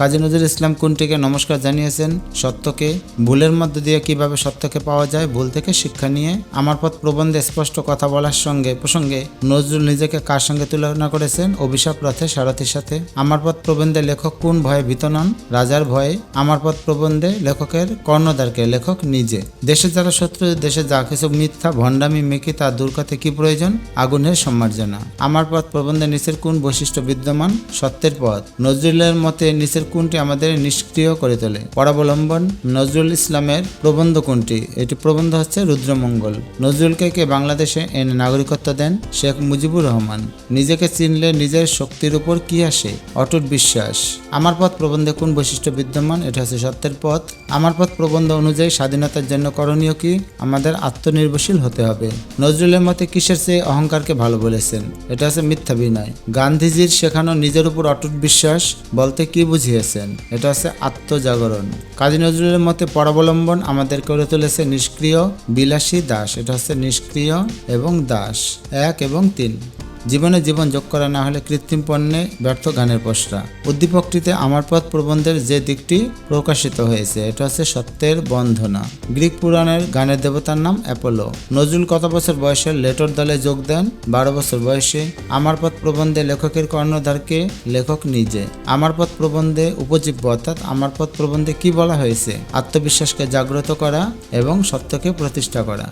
কাজী নজরুল ইসলাম কোনটিকে নমস্কার জানিয়েছেন? সত্যকে। ভুলের মধ্য দিয়ে কিভাবে সত্যকে পাওয়া যায়, ভুল থেকে শিক্ষা নিয়ে। আমার পথ প্রবন্ধে স্পষ্ট কথা বলার প্রসঙ্গে নজরুল নিজেকে কার সঙ্গে তুলনা করেছেন? অভিশাপ রথে সারথীর সাথে। আমার পথ প্রবন্ধে লেখক কোন ভয়ে ভীত নন? রাজার ভয়ে। আমার পথ প্রবন্ধে লেখকের কর্ণধারকে? লেখক নিজে। দেশে যারা শত্রু, দেশে যা কিছু মিথ্যা ভণ্ডামি মেকি তা দূর করতে কি প্রয়োজন? আগুনের সম্মার্জনা। আমার পথ প্রবন্ধে নিচের কোন বৈশিষ্ট্য বিদ্যমান? সত্যের পথ। নজরুলের মতে নিচের কোনটি আমাদের নিষ্ক্রিয় করে তোলে? পরাবলম্বন। নজরুল ইসলামের প্রবন্ধ কোনটি? এটি প্রবন্ধ হচ্ছে রুদ্রমঙ্গল। নজরুলকে কে বাংলাদেশে এনে নাগরিকত্ব দেন? শেখ মুজিবুর রহমান। নিজেকে চিনলে নিজের শক্তির উপর কি আসে? অটুট বিশ্বাস। আমার পথ প্রবন্ধে কোন বৈশিষ্ট্য বিদ্যমান? এটা হচ্ছে সত্যের পথ। আমার পথ প্রবন্ধ অনুযায়ী স্বাধীনতার জন্য করণীয় কি? আমাদের আত্মনির্ভরশীল হতে হবে। নজরুলের মতে কিসের চেয়ে অহংকারকে ভালো বলেছেন? এটা হচ্ছে মিথ্যা বিনয়। গান্ধীজির শেখানো নিজের উপর অটুট বিশ্বাস বলতে কি বুঝিয়েছেন? এটা হচ্ছে আত্মজাগরণ। কাজী নজরুলের মতে পরাবলম্বন আমাদের করে তুলেছে নিষ্ক্রিয়, বিলাসী, দাস। এটা হচ্ছে নিষ্ক্রিয় এবং দাস। 1 এবং 3। জীবনে জীবন যোগ করা না হলে কৃত্রিম পণ্যে ব্যর্থ গানের পসরা। উদ্দীপকটিতে আমার পথ প্রবন্ধের যে দিকটি প্রকাশিত হয়েছে এটা হচ্ছে সত্যের বন্ধনা। গ্রিক পুরাণের গানের দেবতার নাম অ্যাপোলো। নজরুল কত বছর বয়সে লেটর দলে যোগ দেন? 12 বছর বয়সে। আমার পথ প্রবন্ধে লেখকের কর্ণধারকে? লেখক নিজে। আমার পথ প্রবন্ধে উপজীব্য অর্থাৎ আমার পথ প্রবন্ধে কি বলা হয়েছে? আত্মবিশ্বাসকে জাগ্রত করা এবং সত্যকে প্রতিষ্ঠা করা।